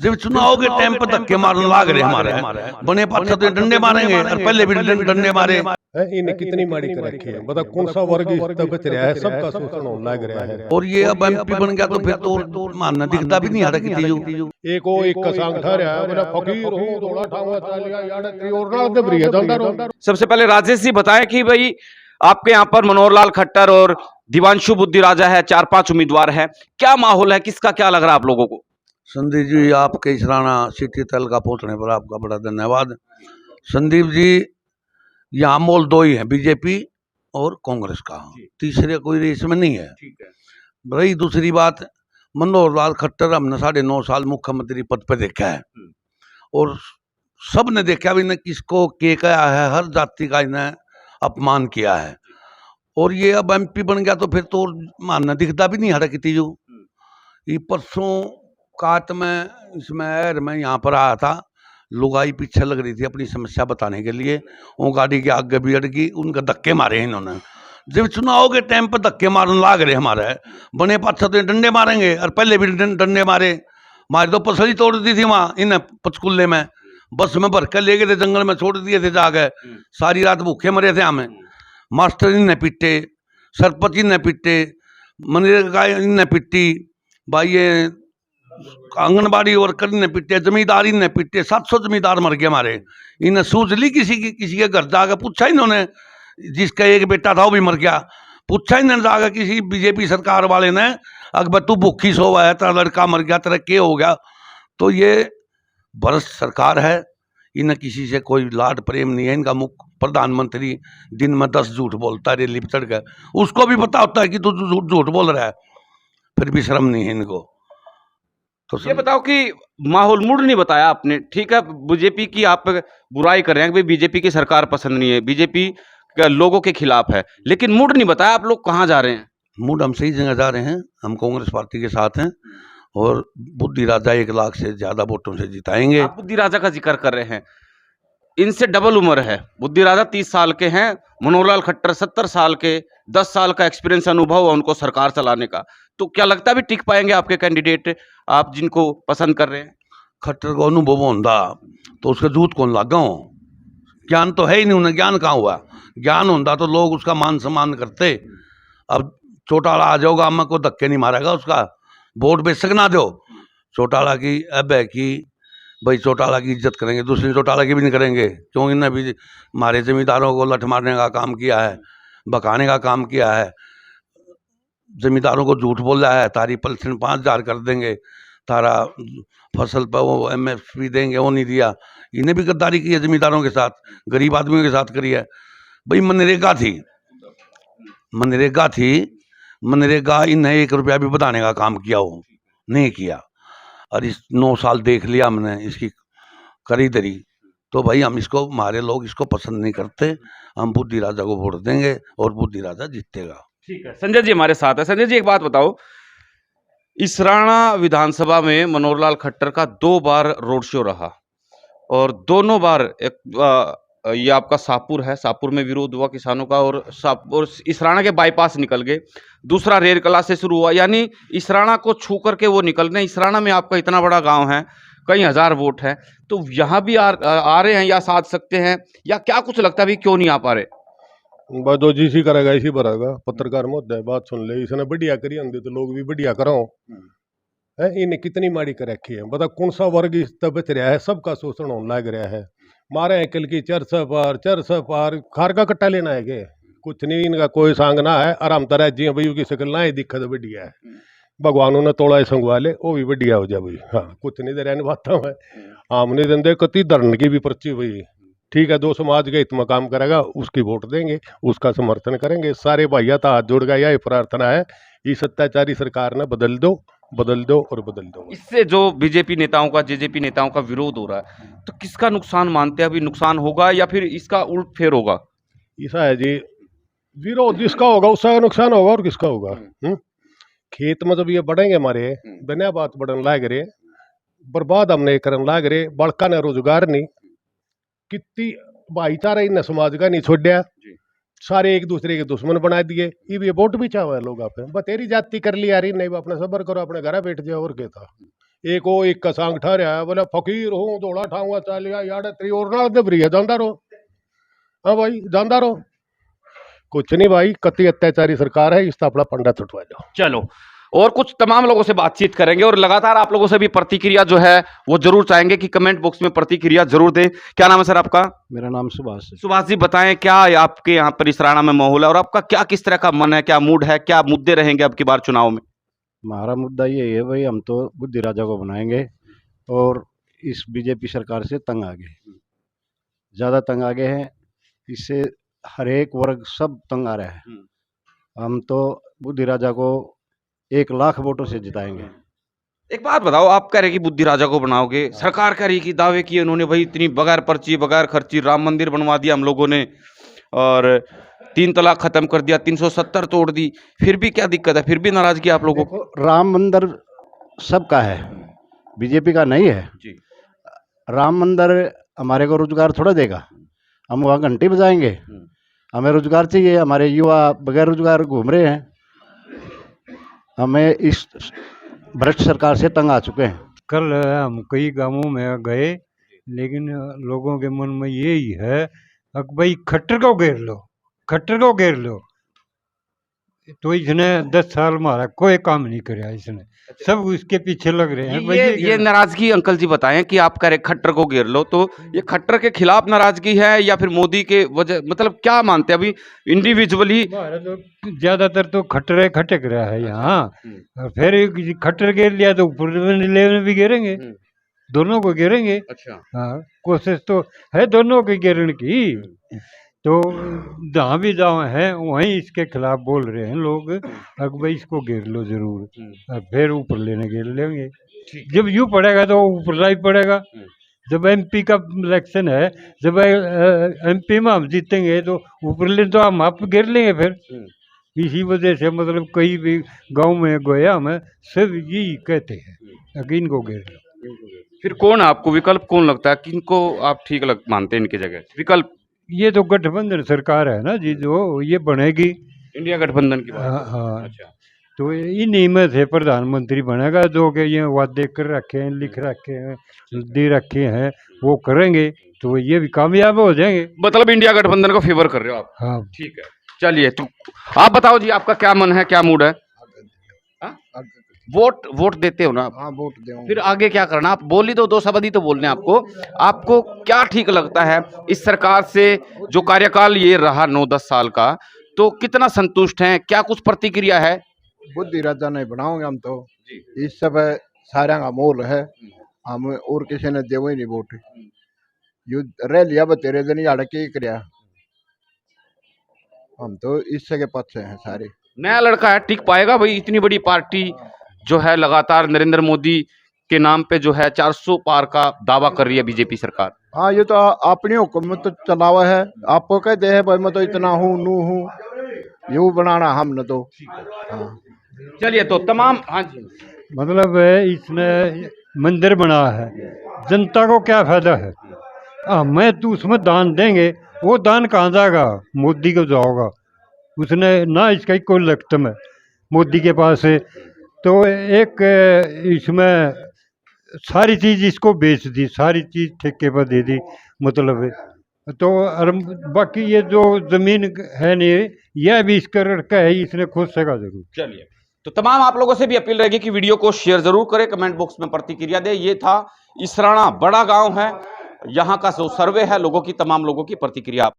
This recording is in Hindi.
जब चुनाव के टाइम पर धक्के मारने लाग रहे हमारे बने पाछा तो डंडे मारेंगे और पहले भी डंडे मारे है। इन्हें कितनी माड़ी कर रखी है, बता कौन सा वर्ग इस तक बच रहा है, सबका शोषण होने लग रहा है। और ये अब एमपी बन गया तो फिर तो मानना दिखता भी नहीं आ रहा किसी जो एक का सांग ठहरा है, बोला फकीर हूं थोड़ा ठावा चालिया यार तेरी और नाल दे बरी है दंडा। सबसे पहले राजेश जी बताएं कि भाई आपके यहाँ पर मनोहर लाल खट्टर और दिवांशु बुद्धि राजा है, 4-5 उम्मीदवार है, क्या माहौल है, किसका क्या लग रहा है आप लोगों को? संदीप जी आपके इस राणा सिटी तल का पहुंचने पर आपका बड़ा धन्यवाद। संदीप जी यहाँ मोल दो ही है, बीजेपी और कांग्रेस का, तीसरे कोई रेस में नहीं है। रही दूसरी बात, मनोहर लाल खट्टर हमने 9.5 साल मुख्यमंत्री पद पे देखा है और सब ने देखा भी, इन्हें किसको के कहा है, हर जाति का इन्हें अपमान किया है। और ये अब एमपी बन गया तो फिर तो मानना दिखता भी नहीं हरा किसी जो। ये परसों काट में इसमें मैं यहाँ पर आया था, लुगाई पीछे लग रही थी अपनी समस्या बताने के लिए, वो गाड़ी के आगे भी अड़ गई, उनका धक्के मारे इन्होंने। जब चुनाव के टाइम पर धक्के मारने लाग रहे हमारे बने पाछा तो डंडे मारेंगे और पहले भी डंडे मारे तो पसली तोड़ दी थी वहाँ इन पंचकुल्ले में, बस में भर कर ले गए थे, जंगल में छोड़ दिए थे जाके, सारी रात भूखे मरे थे हमें। मास्टर इन्हें पिटे, सरपंच इन्हें पिटे, मनरेगा इन्हें पिटी, भाई ये आंगनबाड़ी वर्कर ने पिटे, जमींदारी ने पिटे, 700 जमींदार मर गए हमारे। इन्हें सूझ ली किसी के घर जाकर पूछा इन्होंने, जिसका एक बेटा था वो भी मर गया, पूछा इन्होंने जाकर किसी बीजेपी सरकार वाले ने, अकबर तू भूखी सोवा है, तेरा लड़का मर गया, तेरा क्या हो गया। तो ये भ्रष्ट सरकार है, इन्हें किसी से कोई लाड प्रेम नहीं है। इनका मुख्य प्रधानमंत्री दिन में 10 झूठ बोलता है रेली चढ़ कर, उसको भी पता होता है कि तू झूठ बोल रहा है, फिर भी शर्म नहीं है इनको। तो ये बताओ कि माहौल मूड नहीं बताया आपने, ठीक है बीजेपी की आप बुराई कर रहे हैं कि बीजेपी की सरकार पसंद नहीं है, बीजेपी लोगों के खिलाफ है, लेकिन मूड नहीं बताया आप लोग कहाँ जा रहे हैं? मूड हम सही जगह जा रहे हैं, हम कांग्रेस पार्टी के साथ हैं और बुद्धि राजा 1 लाख से ज्यादा वोटों से जिताएंगे। आप बुद्धि राजा का जिक्र कर रहे हैं, इनसे डबल उम्र है, बुद्धि राजा 30 साल के हैं, मनोहर लाल खट्टर 70 साल के, 10 साल का एक्सपीरियंस अनुभव है उनको सरकार चलाने का। तो क्या लगता है भी टिक पाएंगे आपके कैंडिडेट, आप जिनको पसंद कर रहे हैं? खट्टर को अनुभव होता तो उसका जूत कौन लागा हो, ज्ञान तो है ही नहीं, उन्हें ज्ञान कहाँ हुआ, ज्ञान होता तो लोग उसका मान सम्मान करते। अब चौटाला आ जाओगा, अम्मा को धक्के नहीं मारेगा, उसका वोट बेशक ना दो, चौटाला की अब है कि भाई चौटाला की इज्जत करेंगे, दूसरी चौटाला की भी नहीं करेंगे, क्यों इन्हें भी हमारे जमींदारों को लठ मारने का काम किया है, बकाने का काम किया है, जमींदारों को झूठ बोल रहा है, तारी पलसन 5,000 कर देंगे, तारा फसल पर वो MSP देंगे, वो नहीं दिया। इन्हें भी गद्दारी की है जमींदारों के साथ, गरीब आदमियों के साथ करी है। भाई मनरेगा मनरेगा इन्हें 1 रुपया भी बढ़ाने का काम किया, हो नहीं किया। और इस 9 साल देख लिया हमने इसकी करी दरी, तो भाई हम इसको, हमारे लोग इसको पसंद नहीं करते, हम बुद्धि राजा को वोट देंगे और बुद्धि राजा जीतेगा। ठीक है, संजय जी हमारे साथ है। संजय जी एक बात बताओ, इसराना विधानसभा में मनोहर लाल खट्टर का 2 बार रोड शो रहा और दोनों बार ये आपका शाहपुर है, शाहपुर में विरोध हुआ किसानों का और इसराना के बाईपास निकल गए, दूसरा रेरकला से शुरू हुआ, यानी इसराना को छू करके वो निकल रहे हैं। इसराना में आपका इतना बड़ा गांव है, कई हजार वोट है, तो यहाँ भी आ रहे हैं या साध सकते हैं, या क्या कुछ लगता है भी क्यों नहीं आ पा रहे? बस जो जिसी करेगा इसी भरेगा, पत्रकार मुद्दा है, बात सुन ले, इसने बढ़िया करी होंगे तो लोग भी बढ़िया करो है। इन्हें कितनी माड़ी कर रखी है, बता कौन सा वर्ग इस तक बच रहा है, सबका शोषण होने लग रहा है। मारे कल की चरस पार खार का कट्टा लेना है के कुछ नहीं, इनका कोई सांग ना है, आराम तरह जी भाई की शकल ना ही दिक्कत बढ़िया है, भगवान ने तोड़ा संगवा ले वो भी बढ़िया हो जाए भाई। हाँ कुछ नहीं दे रहा बात है, आम नहीं देंगे कति धरण की भी पर्ची भाई, ठीक है, 2 समाज के हित में काम करेगा उसकी वोट देंगे, उसका समर्थन करेंगे। सारे भाइया तो हाथ जोड़ गया, यही प्रार्थना है, इस अत्याचारी सरकार ने बदल दो और बदल दो। इससे जो बीजेपी नेताओं का, जेजेपी नेताओं का विरोध हो रहा है, तो किसका नुकसान मानते हैं? अभी नुकसान होगा या फिर इसका उल्ट फेर होगा? ऐसा है जी, विरोध जिसका होगा उसका नुकसान होगा, और किसका होगा। खेत में जब ये बढ़ेंगे हमारे बिना बात बढ़न लाग रहे, बर्बाद हमने करन लाग रहे, बड़का ने रोजगार नहीं, कितनी भाईचारा इन समाज का नहीं छोड़ा, सारे एक दूसरे के दुश्मन बना दिए। ये वोट भी चाहे लोग आप बतेरी जाति कर ली यार, नहीं अपना सबर करो, अपने घर बैठ जाओ, और क्या था। एक वो एक का सांग ठा रहा है बोले फकीर हूँ दौड़ा ठाऊंगा चल गया यार तेरी और ना दबरी है जानदा रहो। हाँ भाई जानदा रहो कुछ नहीं भाई कति अत्याचारी सरकार है इसका अपना पंडा छुटवा जाओ। चलो, और कुछ तमाम लोगों से बातचीत करेंगे और लगातार आप लोगों से भी प्रतिक्रिया जो है वो जरूर चाहेंगे कि कमेंट बॉक्स में प्रतिक्रिया जरूर दें। क्या नाम है सर आपका? मेरा नाम सुभाष है। सुभाष जी, बताएं क्या आपके यहाँ पर इस राणा में माहौल है और आपका क्या किस तरह का मन है, क्या मूड है, क्या मुद्दे रहेंगे अब की बार चुनाव में? हमारा मुद्दा ये है भाई, हम तो बुद्धि राजा को बनाएंगे और इस बीजेपी सरकार से तंग आ गए, ज़्यादा तंग आ गए हैं। इससे हर एक वर्ग सब तंग आ रहा है। हम तो बुद्धि राजा को 1 लाख वोटों से जिताएंगे। एक बात बताओ, आप कह रहे कि बुद्धि राजा को बनाओगे, सरकार कह रही कि दावे किए उन्होंने भाई इतनी बगैर पर्ची बगैर खर्ची राम मंदिर बनवा दिया हम लोगों ने और 3 तलाक खत्म कर दिया, 370 तोड़ दी, फिर भी क्या दिक्कत है, फिर भी नाराजगी आप लोगों को? राम मंदिर सबका है, बीजेपी का नहीं है जी। राम मंदिर हमारे को रोजगार थोड़ा देगा, हम वहाँ घंटी बजाएंगे? हमें रोजगार चाहिए, हमारे युवा बगैर रोजगार घूम रहे हैं। हमें इस भ्रष्ट सरकार से तंग आ चुके हैं। कल हम कई गांवों में गए, लेकिन लोगों के मन में यही है कि भाई खट्टर को घेर लो, खट्टर को घेर लो। तो इसने 10 साल हमारा कोई काम नहीं कराया, इसने सब उसके पीछे लग रहे हैं। ये नाराजगी अंकल जी बताएं कि आप कह रहे खट्टर को घेर लो, तो ये खट्टर के खिलाफ नाराजगी है या फिर मोदी के वजह, मतलब क्या मानते हैं अभी इंडिविजुअली? तो ज्यादातर तो खट्टर खटक रहा है यहाँ, और फिर खट्टर घेर लिया तो ऊपर लेवल में भी घेरेंगे, दोनों को घेरेंगे। अच्छा। हाँ, कोशिश तो है दोनों की घेरने की। तो जहाँ भी जहाँ है वहीं इसके खिलाफ बोल रहे हैं लोग, अब भाई इसको घेर लो जरूर, और फिर ऊपर लेने घेर लेंगे। जब यूँ पड़ेगा तो ऊपर ला ही पड़ेगा। जब एमपी का इलेक्शन है, जब एमपी में हम जीतेंगे तो ऊपर ले तो हम आप घेर लेंगे फिर। इसी वजह से मतलब कई भी गांव में गया में सब यही कहते हैं कि इनको घेर लो। फिर कौन आपको विकल्प कौन लगता है, किनको आप ठीक मानते हैं इनकी जगह विकल्प? ये तो गठबंधन सरकार है ना जी, जो ये बनेगी इंडिया गठबंधन की बात। हाँ। अच्छा। तो इन्हीं में से प्रधानमंत्री बनेगा, जो कि ये वादे कर रखे हैं, लिख रखे हैं, दे रखे हैं, वो करेंगे तो ये भी कामयाब हो जाएंगे। मतलब इंडिया गठबंधन को फेवर कर रहे हो आप? हाँ ठीक है, चलिए तो आप बताओ जी, आपका क्या मन है, क्या मूड है? वोट देते हो ना आप? हाँ, वोट देंगे। फिर आगे क्या करना? आप बोल ही दो शब्द ही तो बोलने आपको। आपको क्या ठीक लगता है इस सरकार से, जो कार्यकाल ये रहा 9-10 साल का, तो कितना संतुष्ट हैं, क्या कुछ प्रतिक्रिया है? बुद्धि राजा नहीं बनाओगे हम तो इस सब सारा का मोल है, हम और किसी ने देव ही नहीं वोट। यू रह लिया बतेरे दिन यार के कराया, हम तो इससे के पक्ष हैं सारे। नया लड़का है, टिक पाएगा भाई? इतनी बड़ी पार्टी जो है लगातार नरेंद्र मोदी के नाम पे जो है 400 पार का दावा कर रही है बीजेपी सरकार। हाँ, ये तो अपनी हुकूमत तो चलावा है, आपको कहते हैं भाई मैं तो इतना हूँ नू हूँ, यू बनाना हमने तो। हाँ चलिए तो तमाम, हाँ जी, मतलब इसने मंदिर बना है, जनता को क्या फायदा है? मैं तो उसमें दान देंगे, वो दान कहाँ जाएगा? मोदी को जाओगा, उसने ना इसका कोई लक्ष्य है मोदी के पास है। तो एक इसमें सारी चीज़ इसको बेच दी, सारी चीज़ ठेके पर दे दी, मतलब तो बाकी ये जो जमीन है नहीं, यह भी इसका लड़का है, इसने खुद सका जरूर। चलिए तो तमाम आप लोगों से भी अपील रहेगी कि वीडियो को शेयर जरूर करें, कमेंट बॉक्स में प्रतिक्रिया दें। ये था इसराना, बड़ा गांव है, यहाँ का जो सर्वे है लोगों की, तमाम लोगों की प्रतिक्रिया